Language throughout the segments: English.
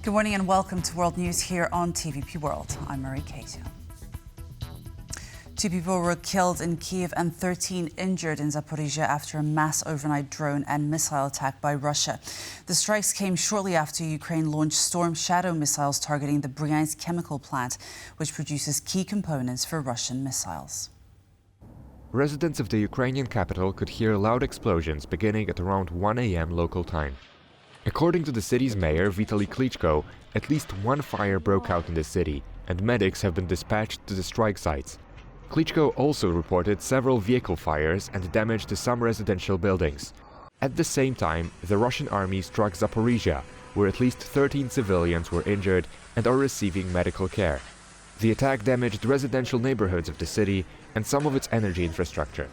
Good morning and welcome to World News here on TVP World. I'm Marie Cato. 2 people were killed in Kyiv and 13 injured in Zaporizhzhia after a mass overnight drone and missile attack by Russia. The strikes came shortly after Ukraine launched Storm Shadow missiles targeting the Bryansk Chemical Plant, which produces key components for Russian missiles. Residents of the Ukrainian capital could hear loud explosions beginning at around 1 a.m. local time. According to the city's mayor, Vitaly Klitschko, at least one fire broke out in the city, and medics have been dispatched to the strike sites. Klitschko also reported several vehicle fires and damage to some residential buildings. At the same time, the Russian army struck Zaporizhzhia, where at least 13 civilians were injured and are receiving medical care. The attack damaged residential neighborhoods of the city and some of its energy infrastructure.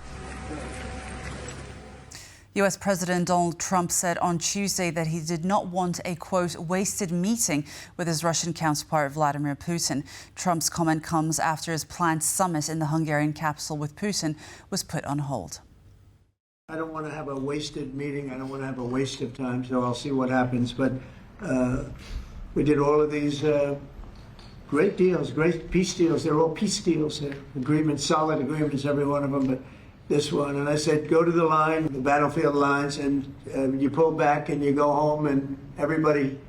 U.S. President Donald Trump said on Tuesday that he did not want a, quote, wasted meeting with his Russian counterpart Vladimir Putin. Trump's comment comes after his planned summit in the Hungarian capital with Putin was put on hold. I don't want to have a wasted meeting. I don't want to have a waste of time, so I'll see what happens. But we did all of these great deals, great peace deals. They're all peace deals. Agreements, solid agreements, every one of them. But this one, and I said, go to the line, the battlefield lines, and you pull back and you go home, and everybody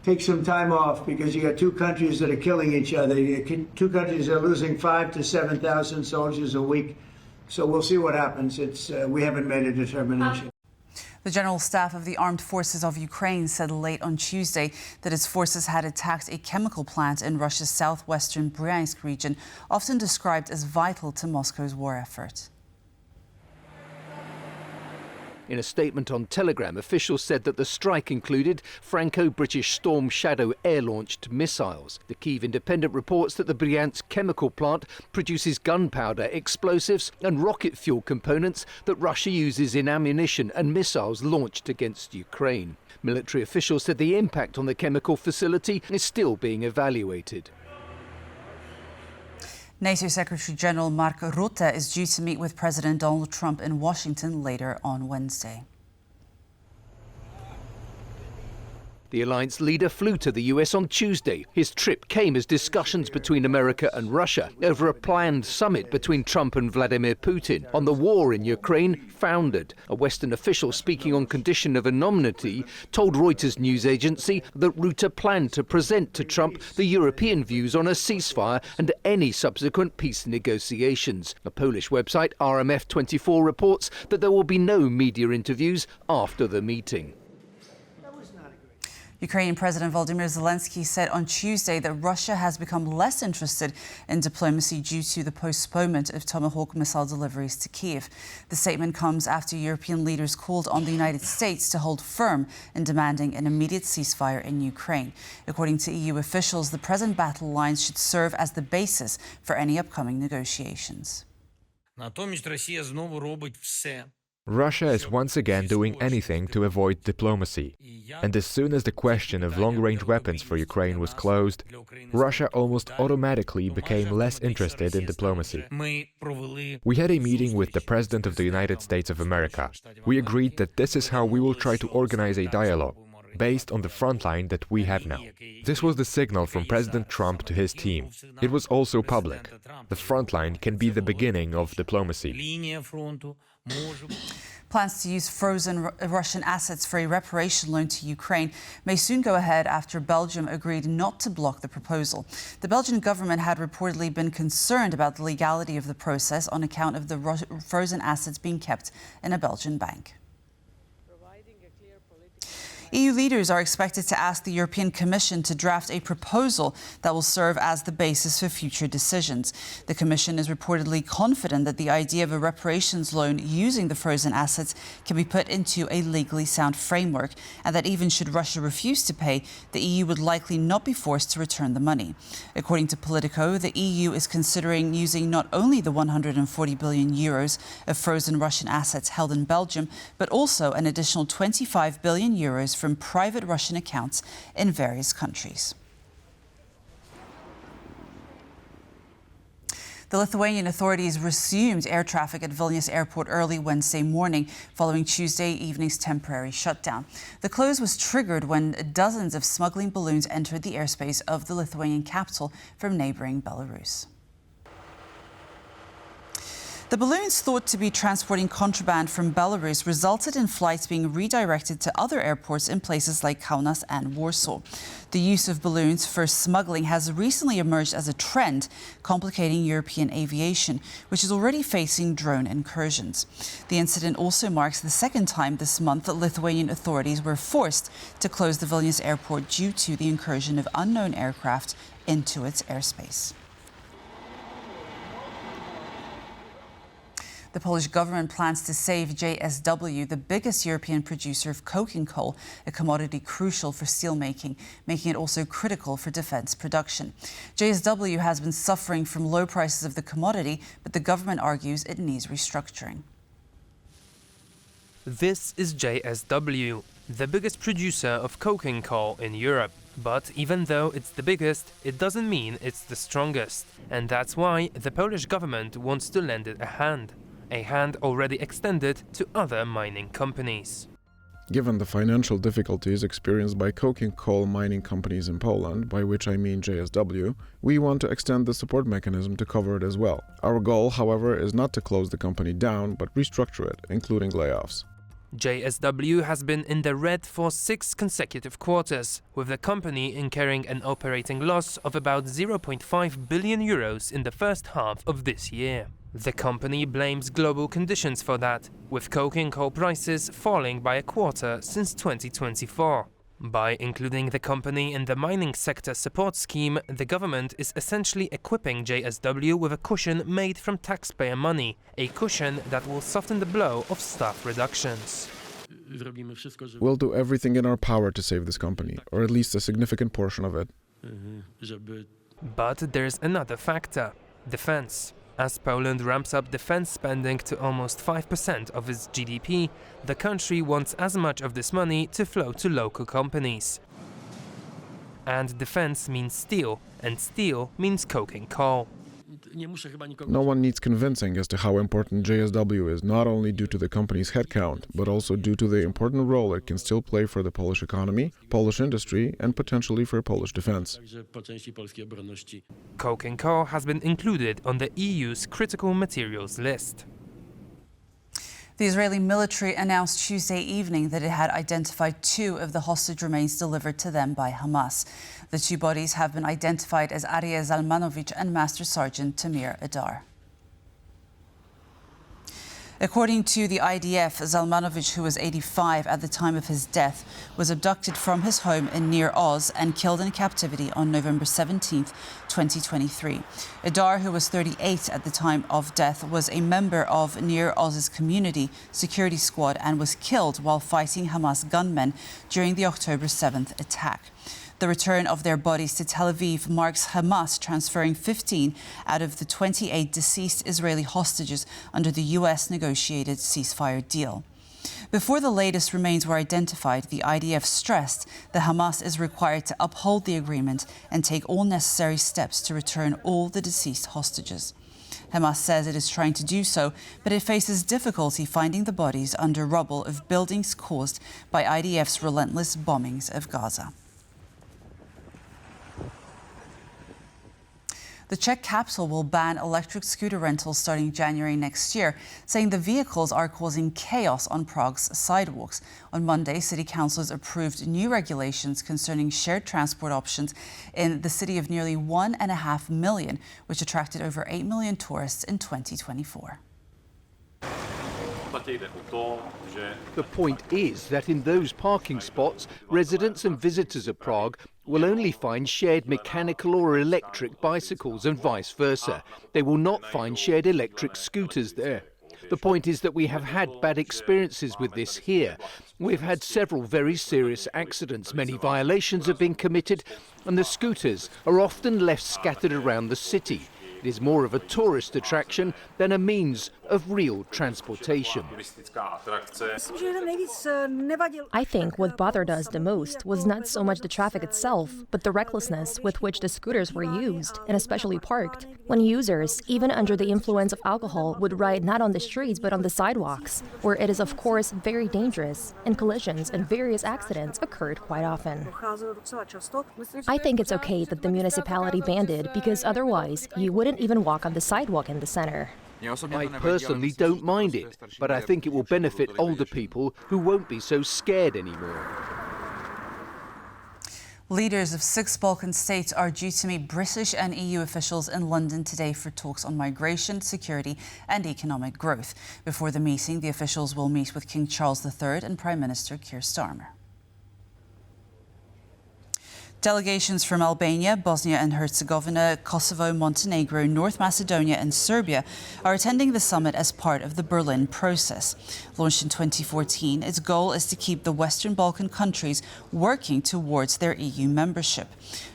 take some time off, because you got two countries that are killing each other. Two countries that are losing 5,000 to 7,000 soldiers a week. So we'll see what happens. We haven't made a determination. The General Staff of the Armed Forces of Ukraine said late on Tuesday that its forces had attacked a chemical plant in Russia's southwestern Bryansk region, often described as vital to Moscow's war effort. In a statement on Telegram, officials said that the strike included Franco-British Storm Shadow air-launched missiles. The Kyiv Independent reports that the Bryansk Chemical Plant produces gunpowder, explosives and rocket fuel components that Russia uses in ammunition and missiles launched against Ukraine. Military officials said the impact on the chemical facility is still being evaluated. NATO Secretary General Mark Rutte is due to meet with President Donald Trump in Washington later on Wednesday. The alliance leader flew to the US on Tuesday. His trip came as discussions between America and Russia over a planned summit between Trump and Vladimir Putin on the war in Ukraine foundered. A Western official speaking on condition of anonymity told Reuters news agency that Rutte planned to present to Trump the European views on a ceasefire and any subsequent peace negotiations. A Polish website, RMF24, reports that there will be no media interviews after the meeting. Ukrainian President Vladimir Zelenskyy said on Tuesday that Russia has become less interested in diplomacy due to the postponement of Tomahawk missile deliveries to Kyiv. The statement comes after European leaders called on the United States to hold firm in demanding an immediate ceasefire in Ukraine. According to EU officials, the present battle lines should serve as the basis for any upcoming negotiations. Russia is once again doing anything to avoid diplomacy. And as soon as the question of long-range weapons for Ukraine was closed, Russia almost automatically became less interested in diplomacy. We had a meeting with the President of the United States of America. We agreed that this is how we will try to organize a dialogue, based on the front line that we have now. This was the signal from President Trump to his team. It was also public. The front line can be the beginning of diplomacy. Plans to use frozen Russian assets for a reparation loan to Ukraine may soon go ahead after Belgium agreed not to block the proposal. The Belgian government had reportedly been concerned about the legality of the process on account of the frozen assets being kept in a Belgian bank. EU leaders are expected to ask the European Commission to draft a proposal that will serve as the basis for future decisions. The Commission is reportedly confident that the idea of a reparations loan using the frozen assets can be put into a legally sound framework, and that even should Russia refuse to pay, the EU would likely not be forced to return the money. According to Politico, the EU is considering using not only the 140 billion euros of frozen Russian assets held in Belgium, but also an additional 25 billion euros from private Russian accounts in various countries. The Lithuanian authorities resumed air traffic at Vilnius airport early Wednesday morning, following Tuesday evening's temporary shutdown. The close was triggered when dozens of smuggling balloons entered the airspace of the Lithuanian capital from neighboring Belarus. The balloons, thought to be transporting contraband from Belarus, resulted in flights being redirected to other airports in places like Kaunas and Warsaw. The use of balloons for smuggling has recently emerged as a trend, complicating European aviation, which is already facing drone incursions. The incident also marks the second time this month that Lithuanian authorities were forced to close the Vilnius airport due to the incursion of unknown aircraft into its airspace. The Polish government plans to save JSW, the biggest European producer of coking coal, a commodity crucial for steelmaking, making it also critical for defence production. JSW has been suffering from low prices of the commodity, but the government argues it needs restructuring. This is JSW, the biggest producer of coking coal in Europe. But even though it's the biggest, it doesn't mean it's the strongest. And that's why the Polish government wants to lend it a hand already extended to other mining companies. Given the financial difficulties experienced by coking coal mining companies in Poland, by which I mean JSW, we want to extend the support mechanism to cover it as well. Our goal, however, is not to close the company down, but restructure it, including layoffs. JSW has been in the red for 6 consecutive quarters, with the company incurring an operating loss of about 0.5 billion euros in the first half of this year. The company blames global conditions for that, with coking coal prices falling by a quarter since 2024. By including the company in the mining sector support scheme, the government is essentially equipping JSW with a cushion made from taxpayer money, a cushion that will soften the blow of staff reductions. We'll do everything in our power to save this company, or at least a significant portion of it. But there's another factor: defense. As Poland ramps up defense spending to almost 5% of its GDP, the country wants as much of this money to flow to local companies. And defense means steel, and steel means coking coal. No one needs convincing as to how important JSW is, not only due to the company's headcount, but also due to the important role it can still play for the Polish economy, Polish industry, and potentially for Polish defense. Coking coal has been included on the EU's critical materials list. The Israeli military announced Tuesday evening that it had identified 2 of the hostage remains delivered to them by Hamas. The 2 bodies have been identified as Aryeh Zalmanovich and Master Sergeant Tamir Adar. According to the IDF, Zalmanovich, who was 85 at the time of his death, was abducted from his home in Nir Oz and killed in captivity on November 17, 2023. Adar, who was 38 at the time of death, was a member of Nir Oz's community security squad and was killed while fighting Hamas gunmen during the October 7th attack. The return of their bodies to Tel Aviv marks Hamas transferring 15 out of the 28 deceased Israeli hostages under the U.S. negotiated ceasefire deal. Before the latest remains were identified, the IDF stressed that Hamas is required to uphold the agreement and take all necessary steps to return all the deceased hostages. Hamas says it is trying to do so, but it faces difficulty finding the bodies under rubble of buildings caused by IDF's relentless bombings of Gaza. The Czech capital will ban electric scooter rentals starting January next year, saying the vehicles are causing chaos on Prague's sidewalks. On Monday, city councils approved new regulations concerning shared transport options in the city of nearly 1.5 million, which attracted over 8 million tourists in 2024. The point is that in those parking spots, residents and visitors of Prague will only find shared mechanical or electric bicycles and vice versa. They will not find shared electric scooters there. The point is that we have had bad experiences with this here. We've had several very serious accidents, many violations have been committed, and the scooters are often left scattered around the city. It is more of a tourist attraction than a means of real transportation. I think what bothered us the most was not so much the traffic itself, but the recklessness with which the scooters were used, and especially parked, when users, even under the influence of alcohol, would ride not on the streets but on the sidewalks, where it is of course very dangerous, and collisions and various accidents occurred quite often. I think it's okay that the municipality banned it, because otherwise you wouldn't even walk on the sidewalk in the center. I personally don't mind it, but I think it will benefit older people who won't be so scared anymore. Leaders of 6 Balkan states are due to meet British and EU officials in London today for talks on migration, security and economic growth. Before the meeting, the officials will meet with King Charles III and Prime Minister Keir Starmer. Delegations from Albania, Bosnia and Herzegovina, Kosovo, Montenegro, North Macedonia and Serbia are attending the summit as part of the Berlin process. Launched in 2014, its goal is to keep the Western Balkan countries working towards their EU membership.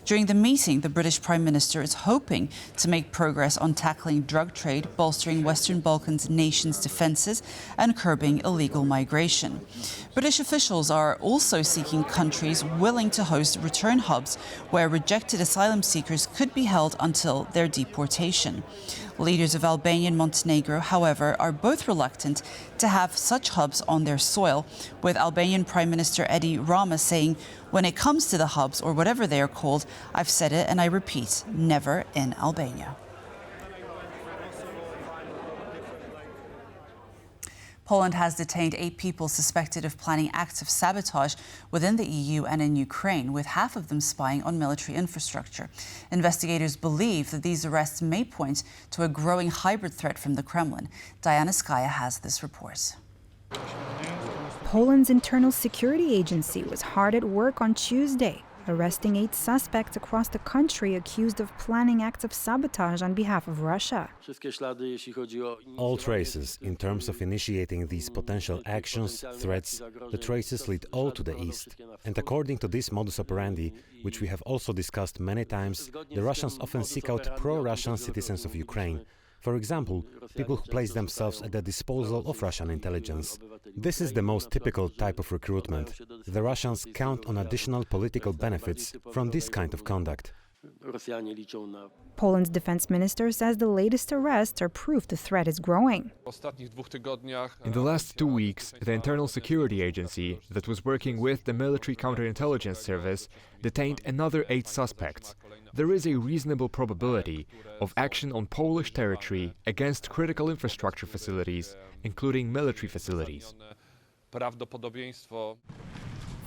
During the meeting, the British Prime Minister is hoping to make progress on tackling drug trade, bolstering Western Balkans nations' defences and curbing illegal migration. British officials are also seeking countries willing to host return hubs where rejected asylum seekers could be held until their deportation. Leaders of Albania and Montenegro, however, are both reluctant to have such hubs on their soil, with Albanian Prime Minister Edi Rama saying, "When it comes to the hubs, or whatever they are called, I've said it and I repeat, never in Albania." Poland has detained 8 people suspected of planning acts of sabotage within the EU and in Ukraine, with half of them spying on military infrastructure. Investigators believe that these arrests may point to a growing hybrid threat from the Kremlin. Diana Skaya has this report. Poland's internal security agency was hard at work on Tuesday, arresting 8 suspects across the country accused of planning acts of sabotage on behalf of Russia. All traces, in terms of initiating these potential actions, threats, the traces lead all to the east. And according to this modus operandi, which we have also discussed many times, the Russians often seek out pro-Russian citizens of Ukraine. For example, people who place themselves at the disposal of Russian intelligence. This is the most typical type of recruitment. The Russians count on additional political benefits from this kind of conduct. Poland's defense minister says the latest arrests are proof the threat is growing. In the last 2 weeks, the Internal Security Agency, that was working with the Military Counterintelligence Service, detained another 8 suspects. There is a reasonable probability of action on Polish territory against critical infrastructure facilities, including military facilities.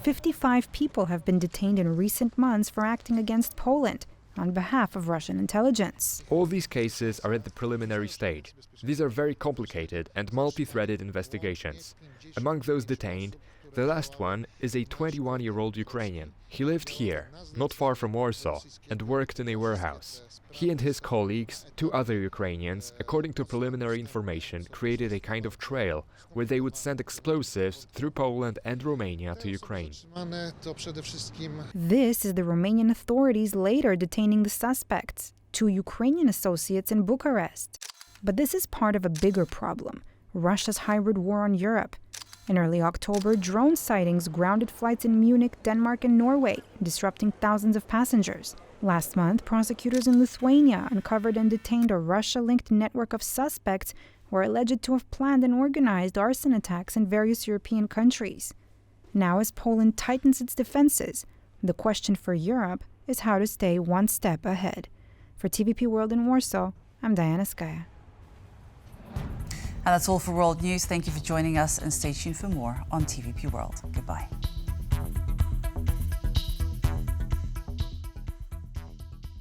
55 people have been detained in recent months for acting against Poland on behalf of Russian intelligence. All these cases are at the preliminary stage. These are very complicated and multi-threaded investigations. Among those detained, the last one is a 21-year-old Ukrainian. He lived here, not far from Warsaw, and worked in a warehouse. He and his colleagues, 2 other Ukrainians, according to preliminary information, created a kind of trail where they would send explosives through Poland and Romania to Ukraine. This is the Romanian authorities later detaining the suspects, 2 Ukrainian associates in Bucharest. But this is part of a bigger problem, Russia's hybrid war on Europe. In early October, drone sightings grounded flights in Munich, Denmark and Norway, disrupting thousands of passengers. Last month, prosecutors in Lithuania uncovered and detained a Russia-linked network of suspects who are alleged to have planned and organized arson attacks in various European countries. Now, as Poland tightens its defenses, the question for Europe is how to stay one step ahead. For TVP World in Warsaw, I'm Diana Skaya. And that's all for World News. Thank you for joining us and stay tuned for more on TVP World. Goodbye.